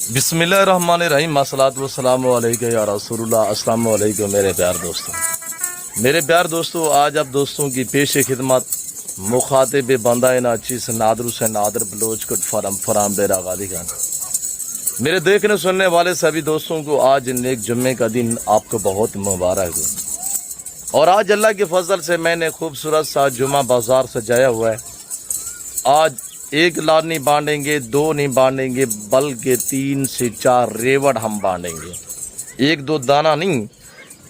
बिस्मिल्लाहिर्रहमानिर्रहीम अस्सलातु वस्सलामु अलैका या रसूलुल्लाह। अस्सलामु अलैकुम मेरे प्यार दोस्तों, आज आप दोस्तों की पेश खिदमत मुखातिब बंदा नाची से नादर बलोच कुट फराम डेरा गादी खान। मेरे देखने सुनने वाले सभी दोस्तों को आज नेक जुम्मे का दिन आपको बहुत मुबारक हो। और आज अल्लाह के फजल से मैंने खूबसूरत सा जुम्मा बाजार सजाया हुआ है। आज एक लाद नहीं बांधेंगे, दो नहीं बांधेंगे, बल्कि 3 से 4 रेवड़ हम बांधेंगे। एक दो दाना नहीं,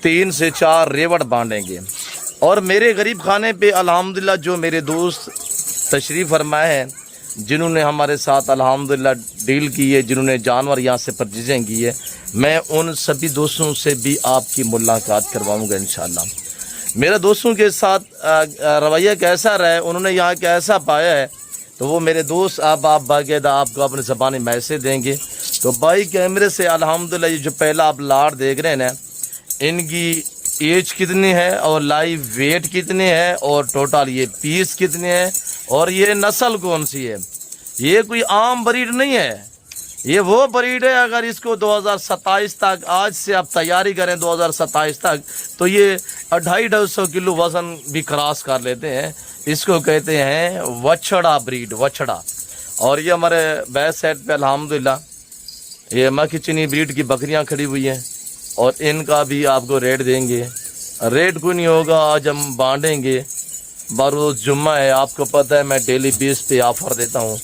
3 से 4 रेवड़ बांधेंगे। और मेरे गरीब खाने पे अल्हम्दुलिल्लाह जो मेरे दोस्त तशरीफ़ फरमाए हैं, जिन्होंने हमारे साथ अल्हम्दुलिल्लाह डील की है, जिन्होंने जानवर यहाँ से परचेजिंग की है, मैं उन सभी दोस्तों से भी आपकी मुलाकात करवाऊँगा इंशाअल्लाह। मेरे दोस्तों के साथ रवैया कैसा रहा, उन्होंने यहाँ कैसा पाया है, तो वो मेरे दोस्त आप बाकायदा आपको अपने ज़बानी मैसेज देंगे। तो भाई कैमरे से अल्हम्दुलिल्लाह ये जो पहला आप लाड़ देख रहे हैं ना, इनकी एज कितनी है और लाइव वेट कितने है और टोटल ये पीस कितने हैं और ये नस्ल कौन सी है। ये कोई आम ब्रीड नहीं है, ये वो ब्रीड है अगर इसको 2027 तक, आज से आप तैयारी करें 2027 तक, तो ये 250 किलो वज़न भी क्रॉस कर लेते हैं। इसको कहते हैं वछड़ा ब्रीड, वछड़ा। और ये हमारे बैक साइड पे अल्हम्दुलिल्लाह ये मखचनी ब्रीड की बकरियां खड़ी हुई हैं और इनका भी आपको रेट देंगे। रेट कोई नहीं होगा, आज हम बांटेंगे। बरोज़ जुम्मा है, आपको पता है मैं डेली बेस पे ऑफ़र देता हूँ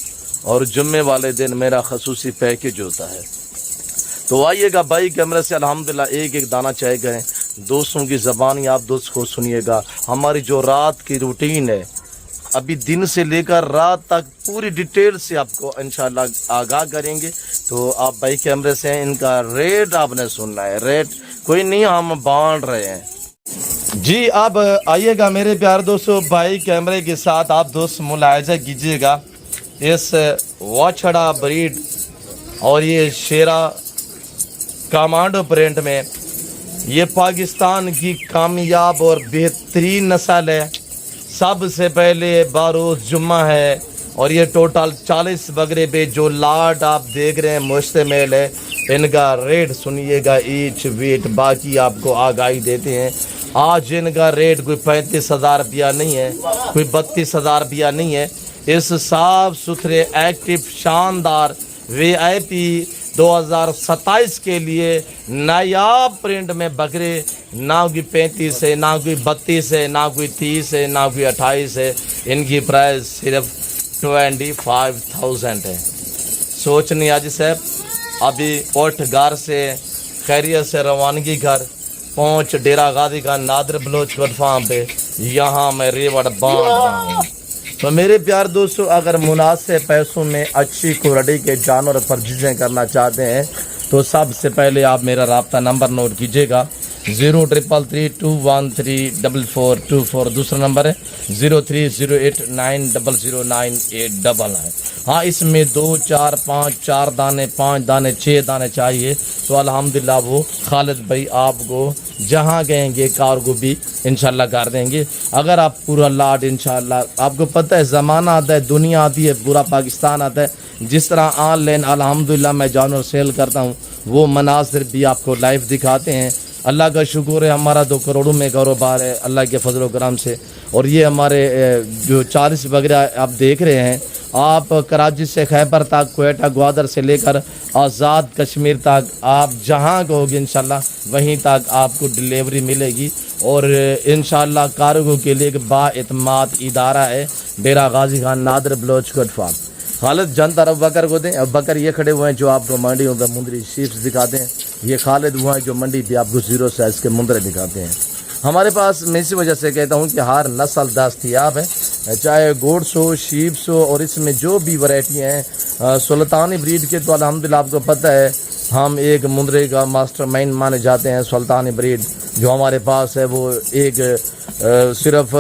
और जुम्मे वाले दिन मेरा खसूसी पैकेज होता है। तो आइएगा भाई कैमरे से अल्हम्दुलिल्लाह एक एक दाना चाय करें। दोस्तों की ज़बानी आप दोस्त को सुनिएगा। हमारी जो रात की रूटीन है, अभी दिन से लेकर रात तक पूरी डिटेल से आपको इंशाल्लाह आगाह करेंगे। तो आप भाई कैमरे से इनका रेट आपने सुनना है, रेट कोई नहीं हम बांट रहे हैं जी। अब आइएगा मेरे प्यार दोस्तों, भाई कैमरे के साथ आप दोस्त मुलाहिजा कीजिएगा इस वछड़ा ब्रीड और ये शेरा कमांडो प्रिंट में। ये पाकिस्तान की कामयाब और बेहतरीन नस्ल है। सबसे पहले बारोज़ जुम्मा है और ये टोटल 40 बकरे पे जो लाट आप देख रहे हैं मुश्तमिल है। इनका रेट सुनिएगा, ईच वेट बाकी आपको आगाही देते हैं। आज इनका रेट कोई 35,000 रुपया नहीं है, कोई 32,000 रुपया नहीं है। इस साफ सुथरे एक्टिव शानदार VIP 2027 के लिए नायाब प्रिंट में बकरे, ना कोई 35 है, ना कोई 32 है, ना कोई 30 है, ना कोई 28 है। इनकी प्राइस सिर्फ 25,000 है। सोचनी आज साहब अभी उठ घर से खैरियत से रवानगी घर पहुँच डेरा गादी का नादर बलोच फार्म पे, यहाँ मैं रेवड़ बांध रहा हूँ। तो मेरे प्यार दोस्तों, अगर मुनासिब पैसों में अच्छी क्वालिटी के जानवर परचेजिंग करना चाहते हैं तो सबसे पहले आप मेरा राब्ता नंबर नोट कीजिएगा, 0333213424। दूसरा नंबर है 0308900989। हाँ, इसमें 2, 4, 5, 4 दाने, 5 दाने, 6 दाने चाहिए तो अल्हम्दुलिल्लाह वो खालिद भाई आपको जहाँ कहेंगे कार्गो भी इंशाल्लाह कर देंगे। अगर आप पूरा लाट इंशाल्लाह, आपको पता है ज़माना आता है, दुनिया आती है, पूरा पाकिस्तान आता है। जिस तरह ऑनलाइन अल्हम्दुलिल्लाह मैं जानवर सेल करता हूँ, वो मनासिर भी आपको लाइव दिखाते हैं। अल्लाह का शुक्र है, हमारा 2 करोड़ों में कारोबार है अल्लाह के फजल करम से। और ये हमारे जो 40 बकरे आप देख रहे हैं, आप कराची से खैबर तक, क्वेटा, ग्वादर से लेकर आज़ाद कश्मीर तक, आप जहाँ कहोगे इंशाल्लाह वहीं तक आपको डिलीवरी मिलेगी। और इंशाल्लाह कार्गो के लिए एक बाएतमाद इदारा है डेरा गाजी खान नादर बलोच फार्म। खालिद जनता अब बकर को दें। अब बकर ये खड़े हुए हैं जो आपको मंडियों में मुंदरी शीप्स दिखाते हैं। ये खालिद हुआ है जो मंडी पे आपको 0 साइज़ के मुंदरे दिखाते हैं। हमारे पास मैं इसी वजह से कहता हूँ कि हर नस्ल दस्तयाब है, चाहे गोड्स हो, शीप्स हो, और इसमें जो भी वैरायटी हैं सुल्तानी ब्रीड के, तो अल्हम्दुलिल्लाह आपको पता है हम एक मुंदरे का मास्टरमाइंड माने जाते हैं। सुल्तानी ब्रीड जो हमारे पास है वो एक सिर्फ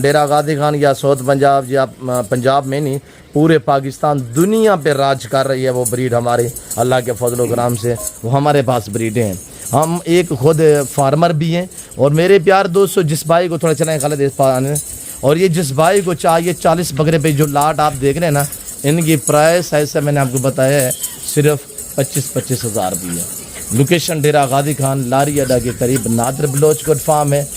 डेरा गादी खान या साउथ पंजाब या पंजाब में नहीं, पूरे पाकिस्तान दुनिया पे राज कर रही है वो ब्रीड हमारी अल्लाह के फजल कराम से। वो हमारे पास ब्रीडें हैं। हम एक खुद फार्मर भी हैं। और मेरे प्यार दोस्तों, जिस भाई को थोड़ा चलाएँ खालिद इस पाने, और ये जिस भाई को चाहिए 40 बकरे पे जो लाट आप देख रहे हैं ना, इनकी प्राइस ऐसा मैंने आपको बताया है सिर्फ 25-25 हज़ार भी है। लोकेशन डेरा गादी खान लारी अड्डा के करीब नादर बलोच कोट फार्म है।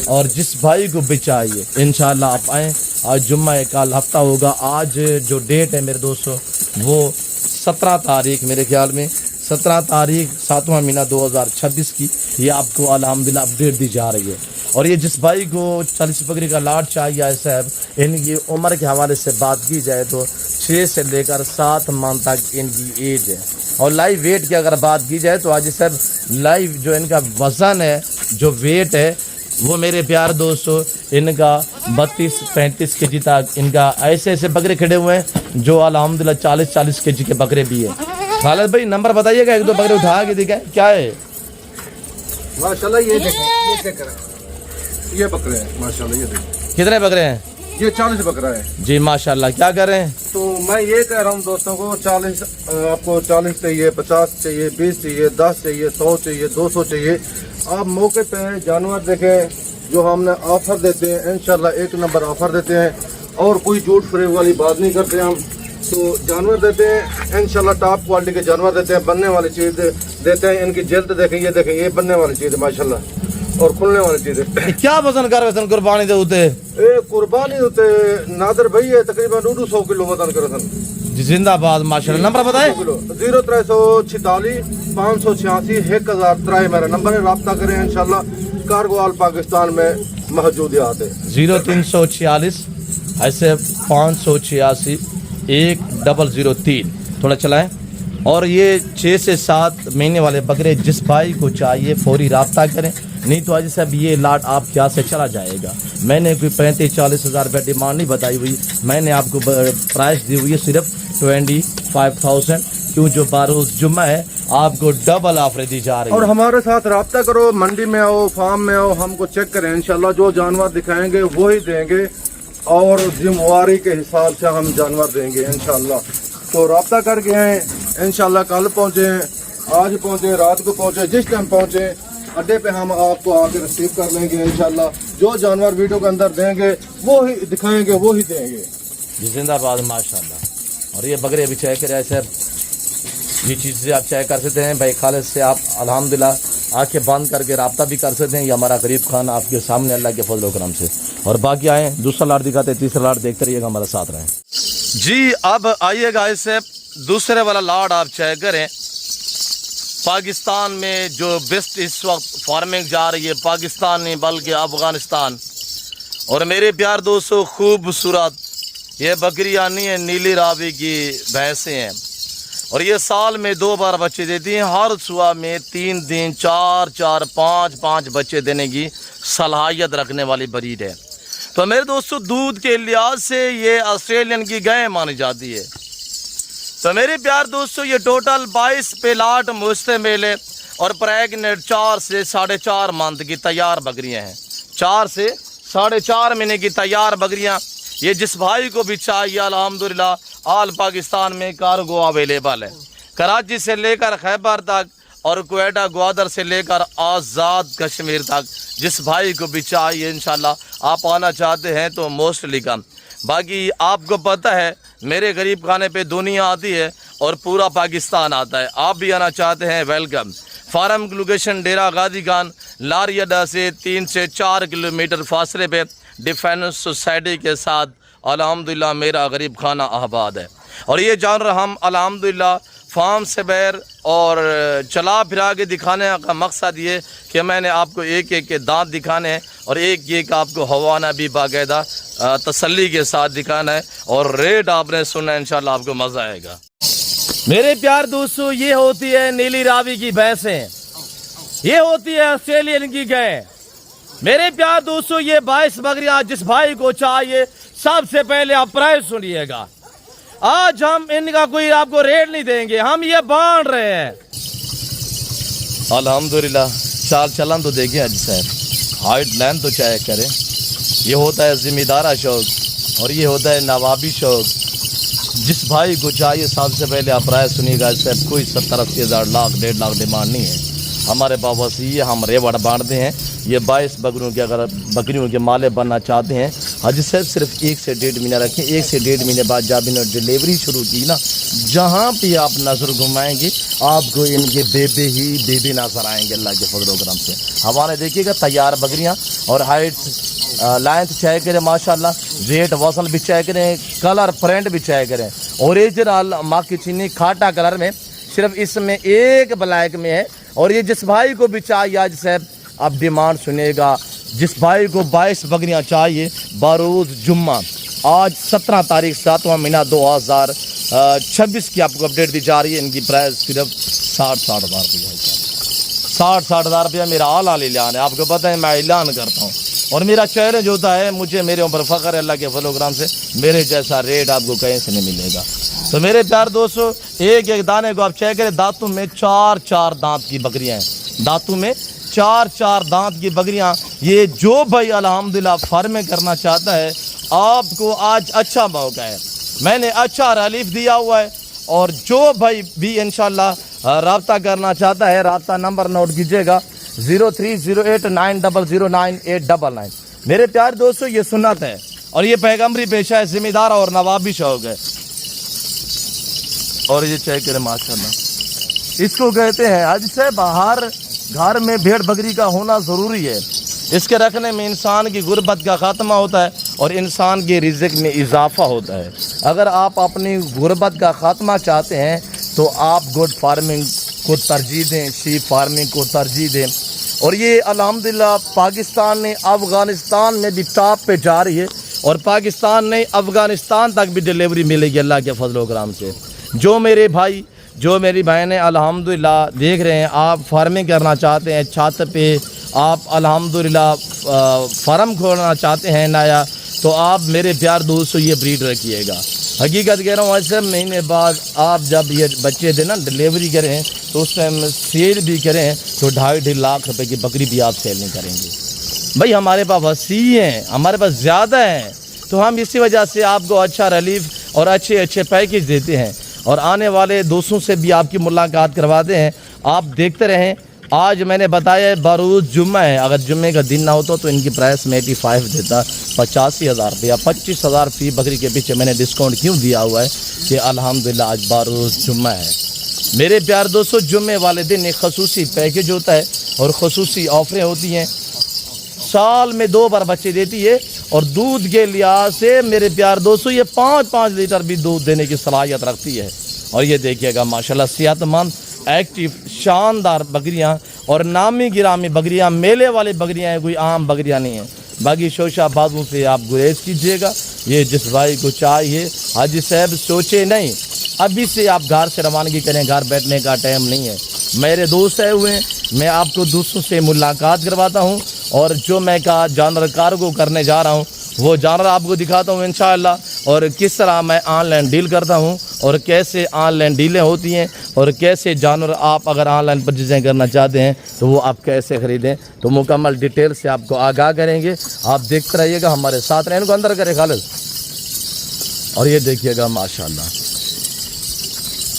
और जिस भाई को भी चाहिए इंशाल्लाह आप आएँ। आज जुम्मा है, कल हफ्ता होगा। आज जो डेट है मेरे दोस्तों वो 17 तारीख, मेरे ख्याल में 17 तारीख 7वां महीना 2026 की ये आपको अल्हम्दुलिल्लाह अपडेट दी जा रही है। और ये जिस भाई को 40 बकरी का लाट चाहिए है साहब, इनकी उम्र के हवाले से बात की जाए तो 6 से लेकर 7 माह तक इनकी एज है। और लाइव वेट की अगर बात की जाए तो आज साहब लाइव जो इनका वज़न है, जो वेट है वो मेरे प्यार दोस्तों इनका 32-35 केजी तक इनका ऐसे ऐसे बकरे खड़े हुए हैं जो अल्हम्दुलिल्लाह 40-40 केजी के बकरे भी है। खालिद भाई नंबर बताइएगा, एक दो बकरे उठा के दिखाएं क्या है। माशाल्लाह ये देखें, ये बकरे हैं माशाल्लाह, ये देखें कितने बकरे हैं? ये 40 बकरा है जी माशाल्लाह। क्या कर रहे हैं? तो मैं ये कह रहा हूँ दोस्तों को 40 आपको 40 चाहिए, 50 चाहिए, 20 चाहिए, 10 चाहिए, 100 चाहिए, 200 चाहिए। आप मौके पे जानवर देखें, जो हमने ऑफर देते हैं इंशाल्लाह एक नंबर ऑफर देते हैं और कोई झूठ फरेब वाली बात नहीं करते हम। तो जानवर देते हैं इंशाल्लाह टॉप क्वालिटी के जानवर देते हैं, बनने वाली चीज़ देते हैं। इनकी जल्द देखें, ये बनने वाली चीज़ है माशाल्लाह और खुलने वाली चीज़ है। क्या वजन कर रहे थे कुर्बानी दे होते? कुर्बानी होते नादर भाई है तकरीबन 200 किलो वजन करे सन जी। जिंदाबाद माशाल्लाह। नंबर बताएं। 0346 586 1003 मेरा नंबर है, रब्ता करें इंशाल्लाह। कार्गो ऑल पाकिस्तान में मौजूद आते 0346 ऐसे 586 1003 थोड़ा चलाएं। और ये 6 से 7 महीने वाले बकरे जिस भाई को चाहिए फौरी रब्ता करें, नहीं तो आज साहब ये लाट आप क्या से चला जाएगा। मैंने कोई 35-40 हज़ार रुपये डिमांड नहीं बताई हुई, मैंने आपको प्राइस दी हुई है सिर्फ 25,000, क्यों जो बारोज़ जुम्मा है आपको डबल ऑफर दी जा रही है। और हमारे साथ रब्ता करो, मंडी में आओ, फार्म में आओ, हमको चेक करें इंशाल्लाह। जो जानवर दिखाएंगे वही देंगे और जिम्मेवारी के हिसाब से हम जानवर देंगे इंशाल्लाह। तो रब्ता करके आए इंशाल्लाह। कल पहुँचे, आज पहुँचे, रात को पहुँचे, जिस टाइम पहुँचे अड्डे पे हम आपको आके रिसीव कर लेंगे इंशाल्लाह। जो जानवर वीडियो के अंदर देंगे वो ही दिखाएंगे, वो ही देंगे जी। जिंदाबाद माशाल्लाह। और ये बकरे अभी चेक करे साहब, ये चीज़ें आप चेक कर सकते हैं भाई खालिद से। आप अल्हम्दुलिल्लाह आंखें बंद करके रब्ता भी कर सकते हैं। ये हमारा गरीब खान आपके सामने अल्लाह के फजल करम से। और बाकी आए दूसरा लाट दिखाते हैं, तीसरा लाट देखते रहिएगा, हमारे साथ रहें जी। अब आइएगा इससे दूसरे वाला लाट आप चेक करें। पाकिस्तान में जो बेस्ट इस वक्त फार्मिंग जा रही है, पाकिस्तान नहीं बल्कि अफगानिस्तान। और मेरे प्यार दोस्तों खूबसूरत ये बकरियाँ नहीं है, नीली रावी की भैंसें हैं। और ये साल में 2 बार बच्चे देती हैं। हर सुबह में 3 दिन 4-4, 5-5 बच्चे देने की सलाहियत रखने वाली ब्रीड है। तो मेरे दोस्तों दूध के लिहाज से ये ऑस्ट्रेलियन की गाय मानी जाती है। तो मेरे प्यार दोस्तों ये टोटल 22 पे लाट मुश्तमिल है और प्रेगनेंट 4 से 4.5 मंथ की तैयार बकरियां हैं। 4 से 4.5 महीने की तैयार बकरियां। ये जिस भाई को भी चाहिए अल्हम्दुलिल्लाह आल पाकिस्तान में कार्गो अवेलेबल है। कराची से लेकर खैबर तक और क्वेटा ग्वादर से लेकर आज़ाद कश्मीर तक जिस भाई को भी चाहिए इंशाल्लाह आप आना चाहते हैं तो मोस्टली कम। बाकी आपको पता है मेरे गरीब खाने पे दुनिया आती है और पूरा पाकिस्तान आता है। आप भी आना चाहते हैं वेलकम। फार्म की लोकेशन डेरा गादी खान लारी अड्डा से 3 से 4 किलोमीटर फासले पे डिफेंस सोसाइटी के साथ अल्हम्दुलिल्लाह मेरा गरीब खाना आबाद है। और ये जानवर हम अल्हम्दुलिल्लाह फार्म से बैर और चला फिरा के दिखाने का मकसद ये कि मैंने आपको एक एक के दांत दिखाने हैं और एक एक आपको हवाना भी बाकायदा तसल्ली के साथ दिखाना है। और रेट आपने सुना इंशाल्लाह आपको मज़ा आएगा। मेरे प्यार दोस्तों ये होती है नीली रावी की भैंसें, ये होती है ऑस्ट्रेलियन की गाय। मेरे प्यार दोस्तों ये 22 बकरियां जिस भाई को चाहिए सबसे पहले आप प्राइस सुनिएगा। आज हम इनका कोई आपको रेट नहीं देंगे, हम ये बांट रहे हैं। अल्हम्दुलिल्लाह चाल चलन तो देखिए आज साहब, हाइट लाइन तो चाहे करें। ये होता है जिम्मेदारा शौक और ये होता है नवाबी शौक। जिस भाई को चाहिए सबसे पहले आप प्राइस सुनिएगा साहब। कोई 70-80 हज़ार लाख 1.5 लाख डिमांड नहीं है हमारे पास। ये हम रेवड़ बांटते हैं। ये 22 बकरियों के अगर बकरियों के माले बनना चाहते हैं حاجی صاحب صرف 1 سے 1.5 مہینہ رکھیں. 1 سے 1.5 مہینے بعد جب انہوں نے ڈلیوری شروع کی نا, جہاں پہ آپ نظر گھمائیں گے آپ کو ان کے بیبے ہی بیبے نظر آئیں گے اللہ کے فضل و کرم سے. ہمارے دیکھیے گا تیار بکریاں, اور ہائٹ لینتھ چیک کریں ماشاءاللہ, ویٹ وزن بھی چیک کریں, کلر پرنٹ بھی چیک کریں. اوریجنل ماں کی چینی کھاٹا کلر میں, صرف اس میں ایک بلیک میں ہے. اور یہ جس بھائی کو بھی چاہیے حاجی صاحب آپ ڈیمانڈ سنیے گا, جس بھائی کو 22 بکریاں چاہیے بروز جمعہ, آج 17 تاریخ 7واں مہینہ 2026 کی آپ کو اپڈیٹ دی جا رہی ہے. ان کی پرائز صرف 60,000 روپیہ ہے. 60,000 روپیہ میرا اعلیٰ اعلان ہے. آپ کو پتہ ہے میں اعلان کرتا ہوں, اور میرا چیلنج ہوتا ہے, مجھے میرے اوپر فخر ہے اللہ کے فضل و کرم سے, میرے جیسا ریٹ آپ کو کہیں سے نہیں ملے گا. تو میرے پیار دوستو, ایک ایک دانے کو آپ چیک کریں, دانتوں میں 4 دانت کی بکریاں ہیں, دانتوں میں 4 دانت کی بکریاں. یہ جو بھائی الحمدللہ فارمنگ کرنا چاہتا ہے, آپ کو آج اچھا موقع ہے, میں نے اچھا ریلیف دیا ہوا ہے. اور جو بھائی بھی انشاءاللہ رابطہ کرنا چاہتا ہے, رابطہ نمبر نوٹ کیجیے گا 0308900989. میرے پیار دوستو یہ سنت ہے اور یہ پیغمبری پیشہ ہے, ذمہ دار اور نوابی شوق ہے. اور یہ چیک کریں ماشاءاللہ, اس کو کہتے ہیں حاجی صاحب ہر گھر میں بھیڑ بکری کا ہونا ضروری ہے. اس کے رکھنے میں انسان کی غربت کا خاتمہ ہوتا ہے اور انسان کے رزق میں اضافہ ہوتا ہے. اگر آپ اپنی غربت کا خاتمہ چاہتے ہیں تو آپ گوڈ فارمنگ کو ترجیح دیں, شیپ فارمنگ کو ترجیح دیں. اور یہ الحمدللہ پاکستان نے افغانستان میں بھی ٹاپ پہ جا رہی ہے, اور پاکستان نے افغانستان تک بھی ڈلیوری ملے گی اللہ کے فضل و کرم سے. جو میرے بھائی جو میری بہنیں الحمدللہ دیکھ رہے ہیں, آپ فارمنگ کرنا چاہتے ہیں, چھت پہ آپ الحمدللہ فارم کھولنا چاہتے ہیں نیا, تو آپ میرے پیار دوستو یہ بریڈ رکھیے گا. حقیقت کہہ رہا ہوں, ایسے مہینے بعد آپ جب یہ بچے دیں نا ڈلیوری کریں تو اس ٹائم سیل بھی کریں تو 2.5 لاکھ روپے کی بکری بھی آپ سیل نہیں کریں گے. بھائی ہمارے پاس وسیع ہیں, ہمارے پاس زیادہ ہیں, تو ہم اسی وجہ سے آپ کو اچھا ریلیف اور اچھے پیکیج دیتے ہیں, اور آنے والے دوستوں سے بھی آپ کی ملاقات کرواتے ہیں. آپ دیکھتے رہیں. آج میں نے بتایا بروز جمعہ ہے, اگر جمعے کا دن نہ ہوتا تو ان کی پرائس میں 85 دیتا, 85,000 روپیہ. 25,000 فی بکری کے پیچھے میں نے ڈسکاؤنٹ کیوں دیا ہوا ہے کہ الحمدللہ آج بروز جمعہ ہے. میرے پیار دوستو جمعے والے دن ایک خصوصی پیکیج ہوتا ہے اور خصوصی آفریں ہوتی ہیں. سال میں 2 بار بچے دیتی ہے, اور دودھ کے لحاظ سے میرے پیار دوستو یہ 5 لیٹر بھی دودھ دینے کی صلاحیت رکھتی ہے. اور یہ دیکھیے گا ماشاءاللہ صحت مند ایکٹیو شاندار بکریاں اور نامی گرامی بکریاں, میلے والی بکریاں ہیں, کوئی عام بکریاں نہیں ہیں. باقی شوشہ بازوں سے آپ گریز کیجیے گا. یہ جس بھائی کو چاہیے حاجی صاحب سوچے نہیں, ابھی سے آپ گھر سے روانگی کریں, گھر بیٹھنے کا ٹائم نہیں ہے. میرے دوست آئے ہوئے ہیں, میں آپ کو دوستوں سے ملاقات کرواتا ہوں, اور جو میں کا جانور کارگو کرنے جا رہا ہوں وہ جانور آپ کو دکھاتا ہوں انشاءاللہ, اور کس طرح میں آن لائن ڈیل کرتا ہوں, اور کیسے آن لائن ڈیلیں ہوتی ہیں, اور کیسے جانور آپ اگر آن لائن پرچیزیں کرنا چاہتے ہیں تو وہ آپ کیسے خریدیں. تو مکمل ڈیٹیل سے آپ کو آگاہ کریں گے. آپ دیکھتے رہیے گا, ہمارے ساتھ رہیں. ان کو اندر کرے خالد. اور یہ دیکھیے گا ماشاءاللہ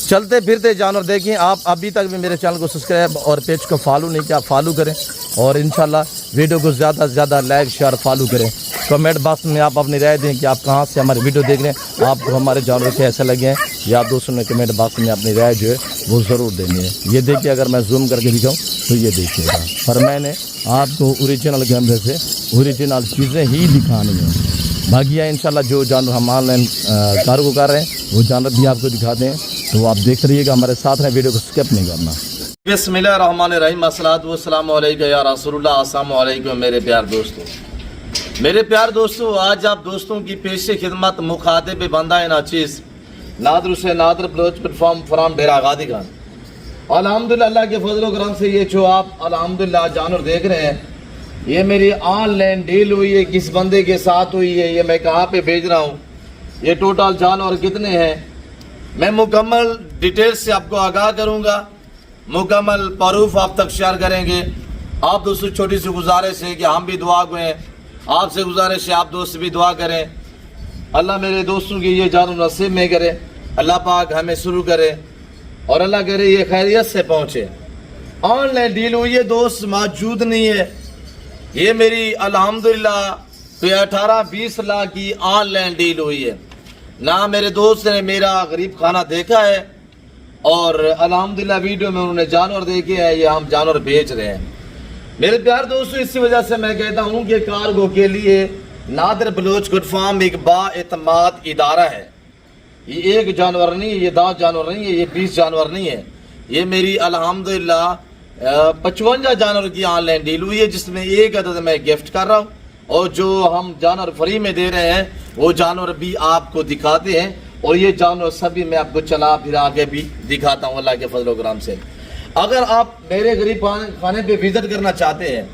چلتے پھرتے جانور دیکھیں. آپ ابھی تک بھی میرے چینل کو سبسکرائب اور پیج کو فالو نہیں کیا, فالو کریں, اور انشاءاللہ ویڈیو کو زیادہ سے زیادہ لائک شیئر فالو کریں. کمنٹ باکس میں آپ اپنی رائے دیں کہ آپ کہاں سے ہماری ویڈیو دیکھ رہے ہیں, آپ کو ہمارے جانور کیسے لگے ہیں, یا آپ دوستوں نے کمنٹ باکس میں اپنی رائے جو ہے وہ ضرور دینی ہے. یہ دیکھیے, اگر میں زوم کر کے دکھاؤں تو یہ دیکھیے گا, پر میں نے آپ کو اوریجنل کیمرے سے اوریجنل چیزیں ہی دکھانی ہیں. باقی انشاءاللہ جو جانور ہم آن لائن کارگو کر رہے ہیں وہ جانور بھی آپ کو دکھاتے ہیں, تو آپ دیکھ رہیے گا, ہمارے ساتھ رہیں, ویڈیو کو اسکپ نہیں کرنا. بسم اللہ الرحمن الرحیم. الصلاۃ والسلام علیکم یا رسول اللہ. السلام علیکم میرے پیار دوستو. میرے پیار دوستو, آج آپ دوستوں کی پیش خدمت مخاطب بندہ ناچیز نادر سے نادر بلوچ پلیٹ فارم فرام ڈیرہ غادی خان. الحمدللہ اللہ کے فضل و کرم سے یہ جو آپ الحمدللہ جانور دیکھ رہے ہیں, یہ میری آن لائن ڈیل ہوئی ہے, کس بندے کے ساتھ ہوئی ہے, یہ میں کہاں پہ بھیج رہا ہوں, یہ ٹوٹل جانور کتنے ہیں, میں مکمل ڈیٹیل سے آپ کو آگاہ کروں گا, مکمل پروف آپ تک شیئر کریں گے. آپ دوستوں چھوٹی سی گزارش ہے کہ ہم بھی دعا گوئے ہیں, آپ سے گزارش ہے آپ دوست بھی دعا کریں. اللہ میرے دوستوں کی یہ جانور نصیب میں کرے, اللہ پاک ہمیں شروع کرے, اور اللہ کرے یہ خیریت سے پہنچے. آن لائن ڈیل ہوئی ہے, دوست موجود نہیں ہے. یہ میری الحمدللہ तो 18-20 लाख की ऑनलाइन डील हुई है ना। मेरे दोस्त ने मेरा गरीब खाना देखा है और अल्हम्दुलिल्लाह वीडियो में उन्होंने जानवर देखे हैं, ये हम जानवर बेच रहे हैं। मेरे प्यार दोस्तों, इसी वजह से मैं कहता हूँ कि कार्गो के लिए नादिर बलोच गुड फार्म एक बाएतमाद इदारा है। ये एक जानवर नहीं है, ये 10 जानवर नहीं है, ये 20 जानवर नहीं है, ये मेरी अल्हम्दुलिल्लाह 55 जानवर की ऑनलाइन डील हुई है, जिसमें एक अदद मैं गिफ्ट कर रहा हूँ और जो हम जानवर फ्री में दे रहे हैं वो जानवर भी आपको दिखाते हैं और ये जानवर सभी मैं आपको चला फिरा के भी दिखाता हूँ अल्लाह के फजल व करम से। अगर आप मेरे गरीब खाने पे विजिट करना चाहते हैं,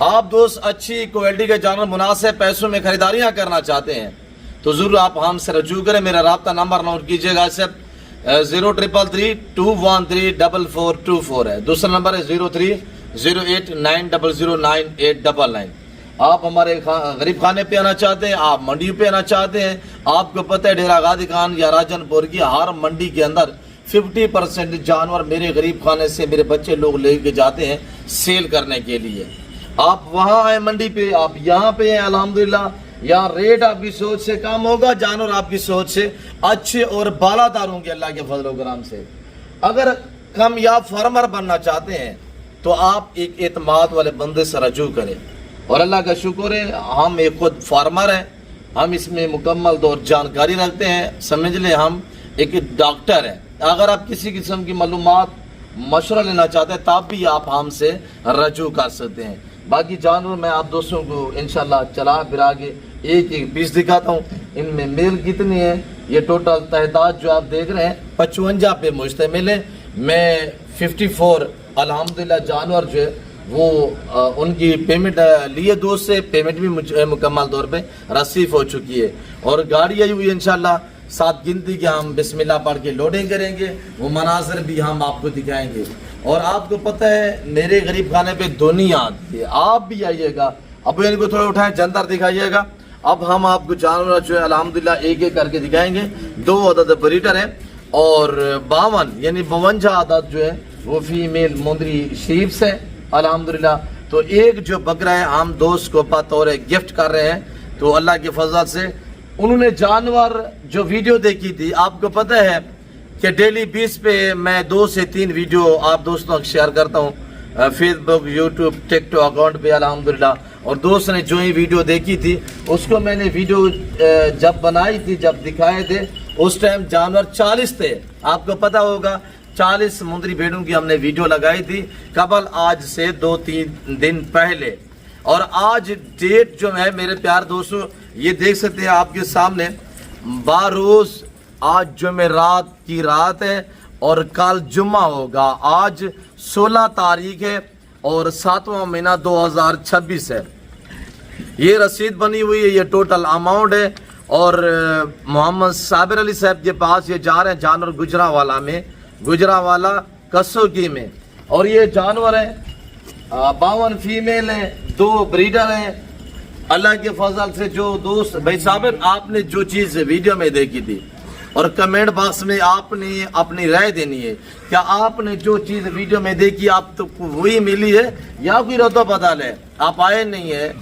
आप दोस्त अच्छी क्वालिटी के जानवर मुनासिब पैसों में खरीदारियाँ करना चाहते हैं, तो ज़रूर आप हमसे रजू करें। मेरा राब्ता नंबर नोट कीजिएगा, सिर्फ 0333213424 है। दूसरा नंबर है 030890099899। आप हमारे गरीब खाने पे आना चाहते हैं, आप मंडी पे आना चाहते हैं, आपको पता है डेरा गादी खान या राजनपुर की हर मंडी के अंदर 50% जानवर मेरे गरीब खाने से मेरे बच्चे लोग लेके जाते हैं सेल करने के लिए। आप वहाँ आए मंडी पे, आप यहाँ पे हैं अल्हम्दुलिल्लाह, यहाँ रेट आपकी सोच से कम होगा, जानवर आपकी सोच से अच्छे और बालादार होंगे अल्लाह के फजल व करम से। अगर कामयाब फार्मर बनना चाहते हैं तो आप एक एतमाद वाले बंदे से रजू करें और अल्लाह का शुक्र है हम एक खुद फार्मर हैं, हम इसमें मुकम्मल दौर जानकारी रखते हैं, समझ लें हम एक डॉक्टर हैं। अगर आप किसी किस्म की मालूमात मशवरा लेना चाहते हैं तब भी आप हमसे रजू कर सकते हैं। बाकी जानवर मैं आप दोस्तों को इंशाल्लाह चला फिरा के एक एक पीस दिखाता हूँ। इनमें मेल कितनी है, ये टोटल तादाद जो आप देख रहे हैं 55 पे मुश्तमिल है। मैं 54 अल्हम्दुलिल्लाह जानवर जो है वो उनकी पेमेंट लिए दोस्त से पेमेंट भी मुकम्मल तौर पे रसीव हो चुकी है और गाड़ी आई हुई है इंशाल्लाह 7 गिनती के हम बिस्मिल्लाह पढ़ के लोडिंग करेंगे, वो मनाजर भी हम आपको दिखाएंगे। और आपको पता है मेरे गरीब खाने पे दुनिया आती है, आप भी आइएगा। अब इनको थोड़ा उठाएं, जंतर दिखाइएगा। अब हम आपको जानवर जो है अल्हम्दुलिल्लाह एक एक करके दिखाएंगे। 2 अदद ब्रीडर हैं और 52 यानी 52 अदद जो है वो फीमेल मुंदरी शीप्स है अल्हम्दुलिल्लाह। तो एक जो बकरा है हम दोस्त को बतौर गिफ्ट कर रहे हैं, तो अल्लाह के फजल से उन्होंने जानवर जो वीडियो देखी थी, आपको पता है कि डेली 20 पे मैं 2 से 3 वीडियो आप दोस्तों को शेयर करता हूँ फेसबुक, यूट्यूब, टिकटॉक अकाउंट पे अल्हम्दुलिल्लाह। और दोस्त ने जो ही वीडियो देखी थी उसको मैंने वीडियो जब बनाई थी, जब दिखाए थे, उस टाइम जानवर 40 थे। आपको पता होगा 40 मुंदरी भेड़ों की हमने वीडियो लगाई थी कबल आज से 2-3 दिन पहले। और आज डेट जो है मेरे प्यार दोस्तों ये देख सकते हैं आपके सामने, बारोज आज जुमेरात की रात है और कल जुम्मा होगा। आज 16 तारीख है और 7वां महीना 2026 है। ये रसीद बनी हुई है, ये टोटल अमाउंट है। और मोहम्मद साबिर अली साहब के पास ये जा रहे हैं जानवर गुजरावाला में, गुजरावाला कसोगी में। और ये जानवर है 52 फीमेल है, 2 ब्रीडर हैं। अल्लाह के फजल से जो दोस्त भाई साबिर आपने जो चीज़ वीडियो में देखी थी और कमेंट बॉक्स में आपने अपनी राय देनी है, क्या आपने जो चीज़ वीडियो में देखी आप तो वही मिली है या कोई रद्दो बदल है? आप आए नहीं है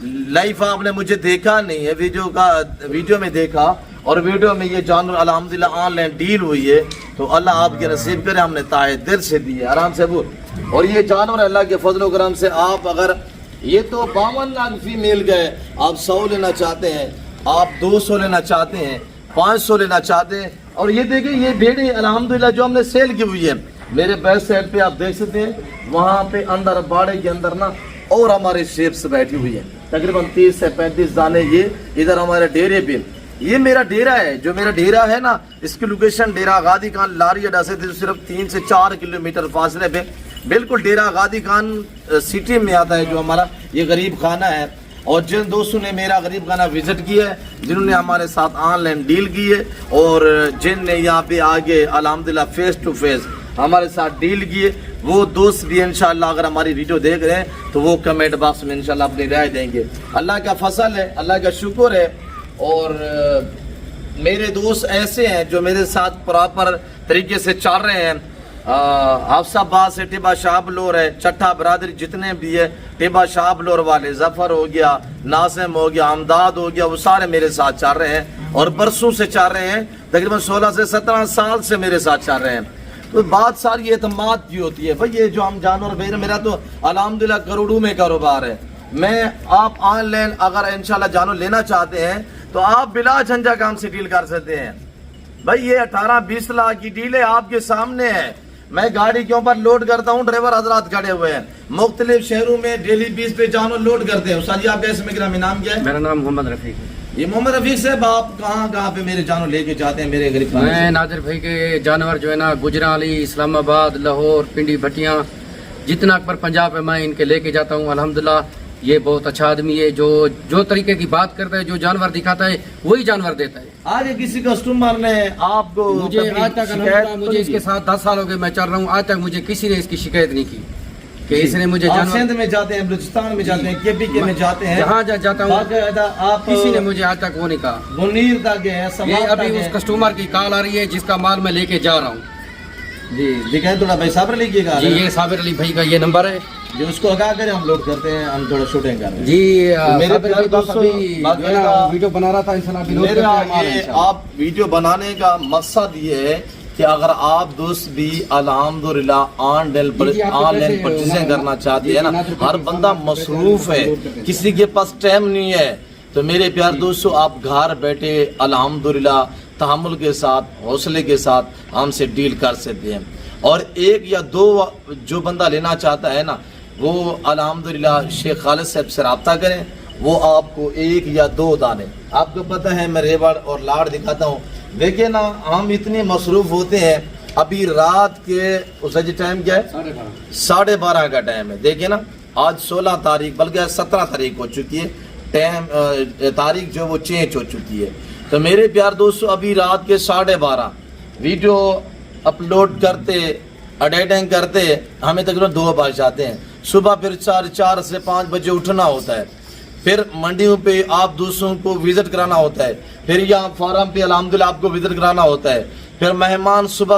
लाइव, आपने मुझे देखा नहीं है, वीडियो में देखा और वीडियो में ये जानवर अल्हम्दुलिल्लाह ऑनलाइन डील हुई है, तो अल्लाह आपके नसीब करे, हमने ताए दिल से दी है, आराम से बोल। और ये जानवर अल्लाह के फजल करम से आप अगर ये तो 52 लाख फीमेल गए, आप 100 लेना चाहते हैं, आप 200 लेना चाहते हैं, 500 लेना चाहते हैं। और ये देखिए ये भेड़ें अल्हम्दुलिल्लाह जो हमने सेल की हुई है, मेरे बैक साइड पे आप देख सकते हैं, वहाँ पे अंदर बाड़े के अंदर ना और हमारे शेप्स बैठी हुई है, तकरीबन 30 से 35 दाने। ये इधर हमारे डेरे पे, ये मेरा डेरा है, जो मेरा डेरा है ना, इसकी लोकेशन डेरा गादी खान लारी अड्डा से सिर्फ 3 से 4 किलोमीटर फासले पे बिल्कुल डेरा गादी खान सिटी में आता है जो हमारा ये गरीब खाना है। और जिन दोस्तों ने मेरा गरीब खाना विजिट किया है, जिन्होंने हमारे साथ ऑनलाइन डील की है और जिनने यहाँ पे आगे अल्हम्दुलिल्लाह फेस टू फेस हमारे साथ डील की है, वो दोस्त भी इंशाल्लाह अगर हमारी वीडियो देख रहे हैं तो वो कमेंट बॉक्स में इंशाल्लाह अपनी राय देंगे। अल्लाह का फसल है, अल्लाह का शुक्र है। और मेरे दोस्त ऐसे हैं जो मेरे साथ प्रॉपर तरीके से चल रहे हैं। हाफसाबाद से टिब्बा शाह बलोर है, चट्टा बरादरी जितने भी है, टिब्बा शाह बलोर वाले, जफर हो गया, नासिम हो गया, अमदाद हो गया, वो सारे मेरे साथ चल रहे हैं और बरसों से चल रहे हैं, तकरीबन 16 से 17 साल से मेरे साथ चल रहे हैं। तो बात सारी एतमाद की होती है भाई, ये जो हम जानवर भेज रहे, मेरा तो अल्हम्दुलिल्लाह करोड़ों में कारोबार है। मैं आप ऑनलाइन अगर इंशाल्लाह जानवर लेना चाहते हैं तो आप बिला झंझट काम से डील कर सकते हैं भाई। ये 18-20 लाख की डील है, आपके सामने है। मैं गाड़ी के ऊपर लोड करता हूँ, ड्राइवर हजरात खड़े हुए हैं, मुख्तलिफ शहरों में डेली 20 पे जानवर लोड करते हैं। उस्ताद जी आपका इसमें गिरामी नाम क्या है? मेरा नाम मोहम्मद रफीक है। ये मोहम्मद रफीक साहब, आप कहाँ पे मेरे जानवर लेके जाते हैं मेरे गरीब? मैं नादिर भाई के जानवर जो है ना गुजराली, इस्लामाबाद, लाहौर, पिंडी, भटियाँ, जितना पर पंजाब है मैं इनके लेके जाता हूँ। अल्हम्दुलिल्लाह ये बहुत अच्छा आदमी है, जो तरीके की बात करता है, जो जानवर दिखाता है वही जानवर देता है। आज किसी कस्टमर ने आपको मुझे आज तक अल्हम्दुलिल्लाह मुझे इसके साथ 10 साल हो गए, मैं चल रहा हूँ, आज तक मुझे किसी ने इसकी शिकायत नहीं की कि इसने मुझे आप जानवर। सिंध में जाते हैं, बलूचिस्तान में जाते हैं, केपीके में जाते हैं, जहाँ जाता हूँ बाकायदा आप किसी ने मुझे आज तक वो नहीं कहा। मुनीर तक है, ये समाज अभी तक उस है। कस्टमर की कॉल आ रही है जिसका माल मैं लेके जा रहा हूँ। जी दिखाएं थोड़ा भाई, साबर लीजिएगा जी ये साबिर अली भाई का ये नंबर है जो उसको आगा करें, हम लोड करते हैं, हम थोड़ा शूटिंग कर रहे हैं। जी। मेरे साबिर प्यारे भाई बस दोस्तों, अभी जो है ना वीडियो बना रहा था, इंशाल्लाह अभी लोड मेरा करते हैं ये इंशाल्लाह। आप वीडियो बनाने का मकसद ये है कि अगर आप दोस्त भी अल्हम्दुलिल्लाह ऑनलाइन परचेजिंग करना चाहते हैं ना, हर बंदा मसरूफ है, किसी के पास टाइम नहीं है, तो मेरे प्यार दोस्तों आप घर बैठे अल्हम्दुलिल्लाह तहम्मुल के साथ, हौसले के साथ हमसे डील कर सकते हैं। और एक या दो जो बंदा लेना चाहता है ना, वो अल्हम्दुलिल्लाह शेख खालिद साहब से रब्ता करें, वो आपको 1 या 2 दाने, आपको पता है मैं रेवड़ और लाड़ दिखाता हूँ। देखिए ना, हम इतने मसरूफ होते हैं, अभी रात के उस टाइम क्या है, 12:30 का टाइम है। देखिए ना, आज 16 तारीख बल्कि 17 तारीख हो चुकी है, टाइम तारीख जो वो चेंज हो चुकी है। तो मेरे प्यार दोस्तों अभी रात के 12:30 वीडियो अपलोड करते, एडिटिंग करते हमें तकरीबन 2 बज जाते हैं। सुबह फिर 4 से 5 बजे उठना होता है, फिर मंडियों पे आप दूसरों को विजिट कराना होता है, फिर यहाँ फार्म पे अल्हम्दुलिल्लाह आपको विजिट कराना होता है, फिर मेहमान सुबह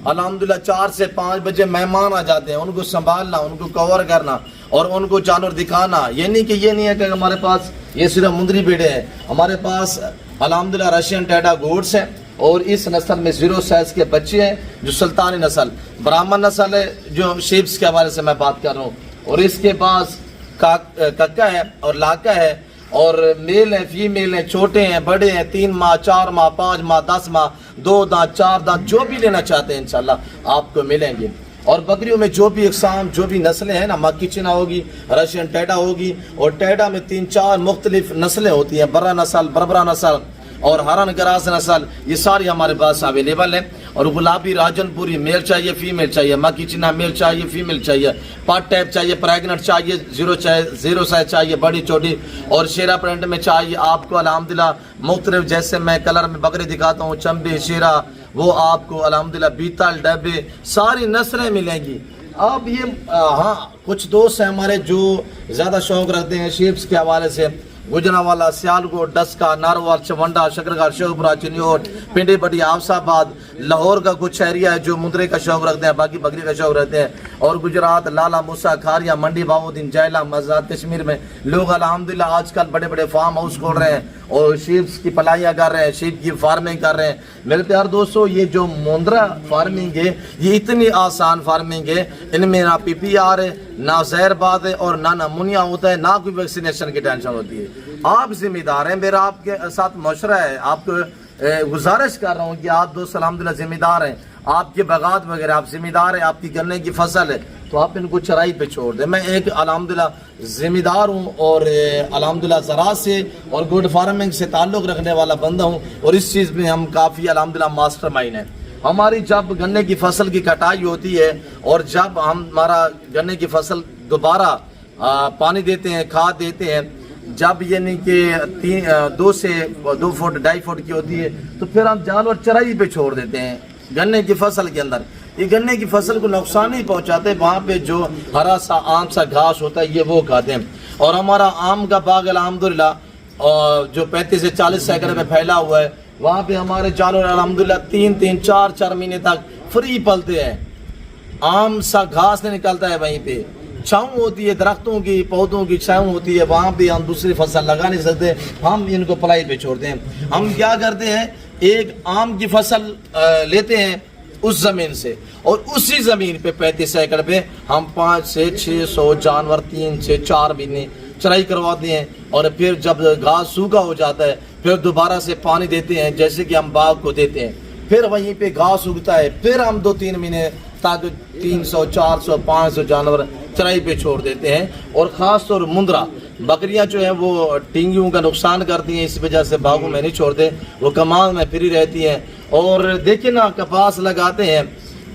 अल्हम्दुलिल्लाह 4 से 5 बजे मेहमान आ जाते हैं, उनको संभालना, उनको कवर करना और उनको जानवर दिखाना। ये नहीं है कि हमारे पास ये सिर्फ मुंदरी बेड़े हैं, हमारे पास अल्हम्दुलिल्लाह रशियन टैडा गोड्स हैं और इस नस्ल में 0 साइज के बच्चे हैं, जो सुल्तानी नस्ल ब्राह्मण नस्ल है, जो शीप्स के हवाले से मैं बात कर रहा हूँ। और इसके पास कक्का है और लाका है, और मेल है, फीमेल है, छोटे हैं, बड़े हैं, 3 माह, 4 माह, 5 माह, 10 माह, 2 दांत, 4 दांत, जो भी लेना चाहते हैं इंशाल्लाह आपको मिलेंगे। और बकरियों में जो भी इकसाम, जो भी नस्लें हैं ना, मक्की चिना होगी, रशियन टैडा होगी, और टैडा में 3-4 मुख्तलिफ नस्लें होती हैं, बर्रा नस्ल, बरबरा नस्ल और हरन गरास नस्ल, ये सारी हमारे पास अवेलेबल है। और गुलाबी राजनपुरी मेल चाहिए, फीमेल चाहिए, मक्की चिना मेल चाहिए, फीमेल चाहिए, पार्ट टाइप चाहिए, प्रेगनेंट चाहिए, 0 साइज चाहिए, बड़ी छोटी, और शेरा प्रिंट में चाहिए आपको अल्हम्दुलिल्लाह मुख्तलिफ, जैसे मैं कलर में बकरी दिखाता हूँ, चंबे, शेरा, वो आपको अल्हम्दुलिल्लाह बीतल, डब्बे, सारी नस्लें मिलेंगी। अब ये हाँ, कुछ दोस्त हैं हमारे जो ज़्यादा शौक़ रखते हैं शीप्स के हवाले से, गुजरावाला, सियालकोट, डस्का, नारवाल, चवंडा, शकरगढ़, शेखपुरा, चिन्योट, पिंडी, बटिया, आफसाबाद, लाहौर का कुछ एरिया है जो मुंदरे का शौक रखते हैं, बाकी बकरी का शौक रखते हैं। और गुजरात, लाला मूसा, खारिया, मंडी, बाबूद्दीन, जैला, मज़ाद, कश्मीर में लोग अल्हम्दुलिल्लाह आजकल बड़े बड़े फार्म हाउस खोल रहे हैं और शीप्स की पलाइयाँ कर रहे हैं, शीप की फार्मिंग कर रहे हैं। मेरे प्यार दोस्तों, ये जो मुंद्रा फार्मिंग है, ये इतनी आसान फार्मिंग है, इनमें ना PPR है, ना जहरबाद है, और ना नमूनिया होता है, ना कोई वैक्सीनेशन की टेंशन होती है। आप जिम्मेदार हैं, मेरा आपके साथ मशवरा है, आपको गुजारिश कर रहा हूँ कि आप दोस्त अल्हम्दुलिल्लाह जिम्मेदार हैं, आपके बगात वगैरह आप जिम्मेदार हैं, आपकी गन्ने की फसल है, तो आप इनको चराई पे छोड़ दें। मैं एक अल्हम्दुलिल्लाह जिम्मेदार हूँ और अल्हम्दुलिल्लाह ज़राअत से और गुड फार्मिंग से ताल्लुक़ रखने वाला बंदा हूँ, और इस चीज़ में हम काफ़ी अल्हम्दुलिल्लाह मास्टर माइंड हैं। हमारी जब गन्ने की फसल की कटाई होती है और जब हमारा गन्ने की फसल दोबारा पानी देते हैं, खाद देते हैं, जब यानी कि 2 से 2 फुट 2.5 फुट की होती है, तो फिर हम जानवर चराई पे छोड़ देते हैं गन्ने की फसल के अंदर। ये गन्ने की फसल को नुकसान नहीं पहुंचाते, वहाँ पे जो हरा सा आम सा घास होता है ये वो खाते हैं। और हमारा आम का बाग अल्हम्दुलिल्लाह जो 35 से 40 एकड़ में फैला हुआ है, वहाँ पे हमारे जानवर अल्हम्दुलिल्लाह 3-4 महीने तक फ्री पलते हैं। आम सा घास नहीं निकलता है वहीं पे, छाँव होती है दरख्तों की, पौधों की छाँव होती है, वहाँ पे हम दूसरी फसल लगा नहीं सकते, हम इनको पलाई पे छोड़ते हैं। हम क्या करते हैं, एक आम की फसल लेते हैं उस ज़मीन से, और उसी ज़मीन पे 35 एकड़ पे हम 5 से 600 जानवर 3 से 4 महीने चराई करवाते हैं, और फिर जब घास सूखा हो जाता है फिर दोबारा से पानी देते हैं, जैसे कि हम बाग को देते हैं, फिर वहीं पे घास उगता है, फिर हम 2-3 महीने ताकि 300 400 500 जानवर चराई पे छोड़ देते हैं। और ख़ास तौर मुंद्रा बकरियां जो हैं वो टिंगियों का नुकसान करती हैं, इस वजह से बागों में नहीं छोड़ते, वो कमाल में फ्री रहती हैं। और देखिए ना, कपास लगाते हैं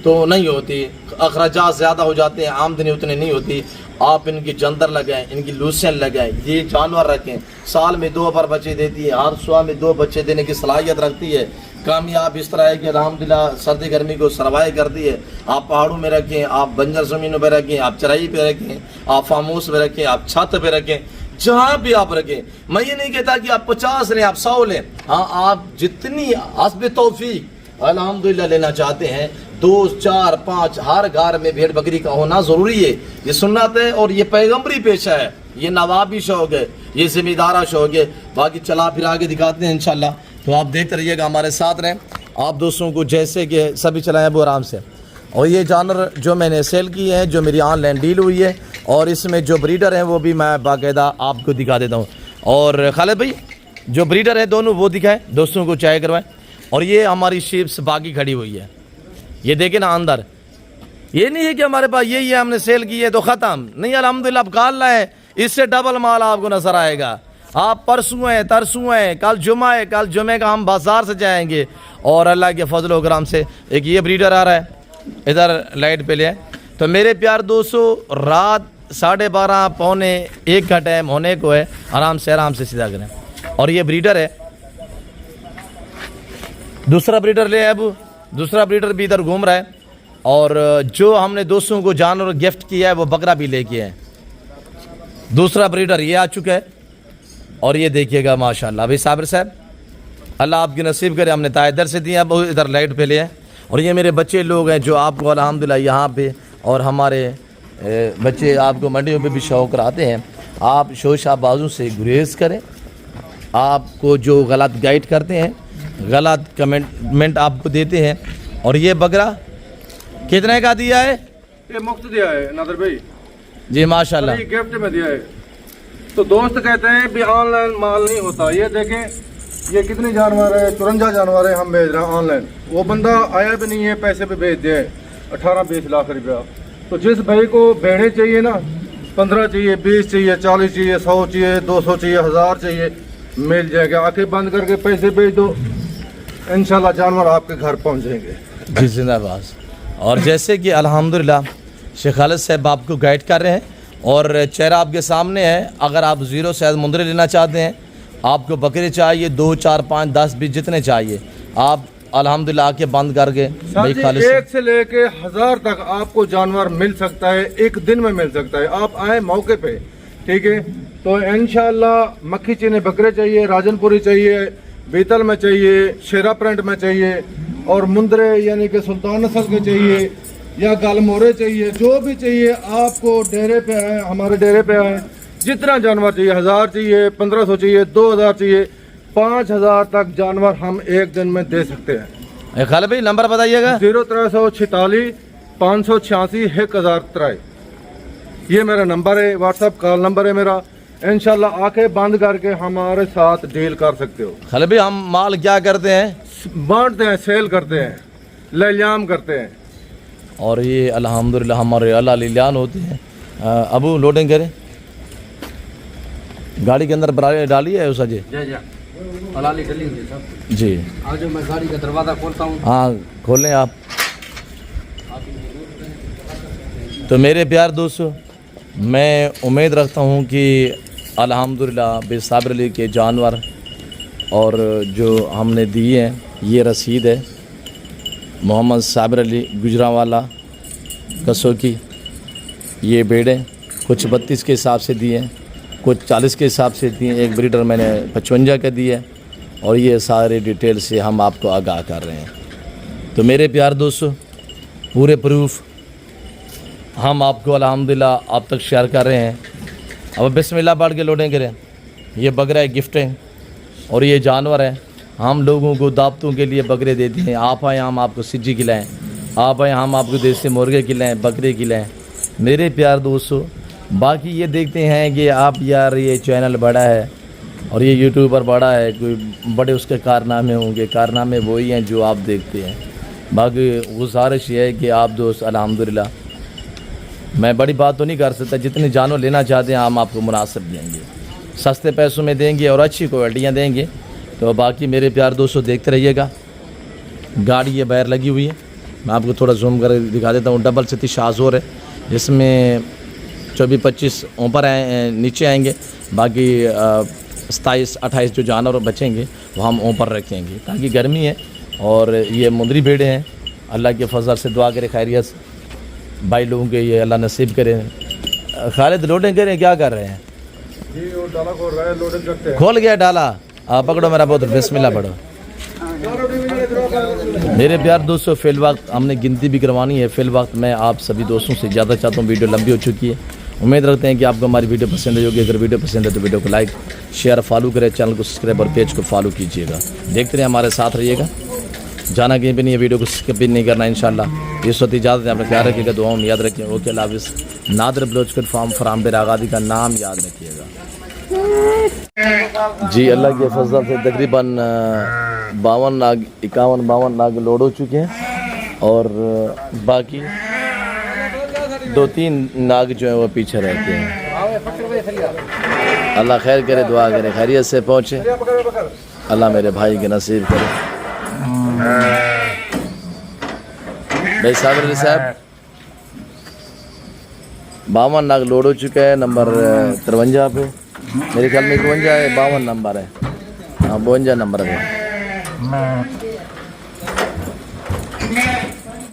तो नहीं होती, अखराजात ज़्यादा हो जाते हैं, आमदनी उतनी नहीं होती। आप इनकी जंदर लगाएं, इनकी लूसियन लगाएं, ये जानवर रखें, साल में 2 बार बच्चे देती है, हर सुबह में 2 बच्चे देने की सलाहियत रखती है। कामयाब इस तरह है कि अल्हम्दुलिल्लाह सर्दी गर्मी को सर्वाइव करती है। आप पहाड़ों में रखें, आप बंजर ज़मीनों पर रखें, आप चराई पे रखें, आप फार्म हाउस में रखें, आप छत पे रखें, जहाँ भी आप रखें। मैं ये नहीं कहता कि आप 50 लें, आप 100 लें, हाँ आप जितनी हस्ब तौफीक अल्हम्दुलिल्लाह लेना चाहते हैं, 2 4 5 हर घर में भेड़ बकरी का होना ज़रूरी है। ये सुन्नत है और ये पैगम्बरी पेशा है, ये नवाबी शौक है, ये ज़िम्मेदारा शौक है। बाकी चला फिर आगे दिखाते हैं इंशाल्लाह, तो आप देखते रहिएगा, हमारे साथ रहें। आप दोस्तों को जैसे कि सभी चलाएं वो आराम से। और ये जानवर जो मैंने सेल किए हैं, जो मेरी ऑनलाइन डील हुई है, और इसमें जो ब्रीडर हैं वो भी मैं बाकायदा आपको दिखा देता हूँ। और खालिद भाई जो ब्रीडर है दोनों वो दिखाएं, दोस्तों को चाय करवाएं। और ये हमारी शीप्स बाकी खड़ी हुई है, ये देखें ना अंदर, ये नहीं है कि हमारे पास यही है हमने सेल की है तो ख़त्म नहीं, अल्हम्दुलिल्लाह अब काल लाए, इससे डबल माल आपको नजर आएगा। आप परसों हैं, तरसों हैं, कल जुमा है, कल जुमे का हम बाजार से जाएंगे। और अल्लाह के फजल व करम से एक ये ब्रीडर आ रहा है, इधर लाइट पे ले आए। तो मेरे प्यार दोस्तों, रात 12:30 पौने 1 का टाइम होने को है, आराम से सीधा करें। और ये ब्रीडर है, दूसरा ब्रीडर ले आए, अब दूसरा ब्रीडर भी इधर घूम रहा है। और जो हमने दोस्तों को जानवर गिफ्ट किया है वो बकरा भी लेके आए। दूसरा ब्रीडर ये आ चुका है, और ये देखिएगा माशाल्लाह। अभी साबिर साहब अल्लाह आपकी नसीब करे, हमने ताइदर से दिया, अब इधर लाइट पे ले आए। और ये मेरे बच्चे लोग हैं जो आपको अल्हम्दुलिल्लाह यहाँ पे, और हमारे बच्चे आपको मंडियों पे भी शौक़ कराते हैं। आप शोशाबाजों से गुरेज करें, आपको जो गलत गाइड करते हैं, गलत कमेंट आपको देते हैं। और ये बकरा कितने का दिया है? ये मुफ्त दिया है नादर भाई जी माशाल्लाह, ये गिफ्ट में दिया है। तो दोस्त कहते हैं भी ऑनलाइन माल नहीं होता, ये देखें ये कितने जानवर है, 54 जानवर है हम भेज रहे हैं ऑनलाइन। वो बंदा आया भी नहीं है, पैसे पे भेज दिए 18-20 लाख रुपया। तो जिस भाई को भेड़े चाहिए ना, 15 चाहिए, 20 चाहिए, 40 चाहिए, 100 चाहिए, 200 चाहिए, 1000 चाहिए, मिल जाएगा। आंखें बंद करके पैसे भेज दो, इंशाल्लाह जानवर आपके घर पहुंच जाएंगे। जी जिंदाबाद। और जैसे कि अल्हम्दुलिल्लाह शेख खालिद साहब आपको गाइड कर रहे हैं, और चेहरा आपके सामने है। अगर आप 0 से मुंदरे लेना चाहते हैं, आपको बकरे चाहिए 2 4 5 10 20 जितने चाहिए, आप अल्हम्दुलिल्लाह आके बंद करके भाई खालिद 1 से लेके 1000 तक आपको जानवर मिल सकता है, एक दिन में मिल सकता है। आप आए मौके पे, ठीक है। तो इंशाल्लाह मक्खी चीनी बकरे चाहिए, राजनपुरी चाहिए, बीतल में चाहिए, शेरा प्रिंट में चाहिए, और मुंदरे यानी कि सुल्तान नस्ल के चाहिए, या गालमोरे चाहिए, जो भी चाहिए आपको डेरे पे आए, हमारे डेरे पे आए। जितना जानवर चाहिए, 1000 चाहिए, 1500 चाहिए, 2000 चाहिए, 5000 तक जानवर हम एक दिन में दे सकते हैं। खालिद भाई नंबर बताइएगा। 0346 586 1003, ये मेरा नंबर है, व्हाट्सअप कॉल नंबर है मेरा। इंशाल्लाह आके बंद करके हमारे साथ डील कर सकते हो। खालिद भाई हम माल क्या करते हैं? बांटते हैं, सेल करते हैं, लेलियाम करते हैं। और ये अल्हम्दुलिल्लाह हमारे अल्लाह लिलान होते हैं। अबू लोडिंग करें, गाड़ी के अंदर डाली है उस अजय जी। आज मैं गाड़ी का दरवाज़ा खोलता हूँ। हाँ खोलें आप। तो मेरे प्यार दोस्तों, मैं उम्मीद रखता हूँ कि अल्हम्दुलिल्लाह बेसाबिर अली के जानवर और जो हमने दिए हैं, ये रसीद है मोहम्मद साबिर अली गुजरावाला कसो की। ये भेड़ें कुछ 32 के हिसाब से दिए हैं, कुछ 40 के हिसाब से दिए, एक ब्रीडर मैंने 55 का दिया है। और ये सारे डिटेल से हम आपको आगाह कर रहे हैं। तो मेरे प्यार दोस्तों, पूरे प्रूफ हम आपको अल्हम्दुलिल्लाह आप तक शेयर कर रहे हैं। अब बिस्मिल्लाह पढ़ के लोडें करें। ये बकरा है गिफ्टिंग और ये जानवर है। हम लोगों को दावतों के लिए बकरे देते हैं। आप आए हम आपको सिज्जी खिलाएँ, आप आए हम आपको देसी मुर्गे खिलाएँ, बकरे खिलाएँ। मेरे प्यार दोस्तों, बाकी ये देखते हैं कि आप यार ये चैनल बड़ा है और ये यूट्यूबर बड़ा है, कोई बड़े उसके कारनामे होंगे। कारनामे वही हैं जो आप देखते हैं। बाकी गुजारिश ये है कि आप दोस्त अल्हम्दुलिल्लाह, मैं बड़ी बात तो नहीं कर सकता, जितने जानवर लेना चाहते हैं हम आपको मुनासिब देंगे, सस्ते पैसों में देंगे और अच्छी क्वालिटियाँ देंगे। तो बाकी मेरे प्यार दोस्तों देखते रहिएगा। गाड़ी ये बाहर लगी हुई है, मैं आपको थोड़ा जूम कर दिखा देता हूँ। डबल सिटी शाहजोर है, जिसमें 24-25 ऊपर आए नीचे आएंगे, बाकी 27-28 जो जानवर बचेंगे वो हम ऊपर रखेंगे, ताकि गर्मी है। और ये मुंदरी भेड़े हैं, अल्लाह के फजल से दुआ करे खैरियत से भाई लोगों के ये अल्लाह नसीब करें। खालिद लोडिंग करें, क्या कर रहे हैं जी? वो डाला खोल रहा है, लोडिंग करते हैं। खोल गया डाला, आप पकड़ो मेरा बहुत, बिस्मिल्लाह पढ़ो। मेरे प्यार दोस्तों, फिल वक्त हमने गिनती भी करवानी है। फिल वक्त मैं आप सभी दोस्तों से ज़्यादा चाहता हूँ, वीडियो लंबी हो चुकी है। उम्मीद रखते हैं कि आपको हमारी वीडियो पसंद आई होगी। अगर वीडियो पसंद है तो वीडियो को लाइक शेयर फॉलो करें, चैनल को सब्सक्राइब और पेज को फॉलो कीजिएगा। देखते रहिए, हमारे साथ रहिएगा, जाना कहीं भी नहीं है, वीडियो को स्किप भी नहीं करना इंशाल्लाह। इस वक्त इजाज़त है, अपना ख्याल रखिएगा, दुआओं में याद रखिए। ओके अल्लाह हाफ़िज़। नादर बलोचकट फार्म फरामबेर आगादी का नाम याद रखिएगा जी। अल्लाह के फजल से तकरीबन 52 नाग 51-52 नाग लोड हो चुके हैं और बाकी 2-3 नाग जो है वो पीछे रहते हैं। अल्लाह खैर करे, दुआ करे खैरियत से पहुँचे, अल्लाह मेरे भाई के नसीब करे। भाई साबिर अली साहब, 52 नाग लोड हो चुका है। नंबर 53 पे, मेरे ख्याल में 52 है, 52 नंबर है, हाँ 52 नंबर है।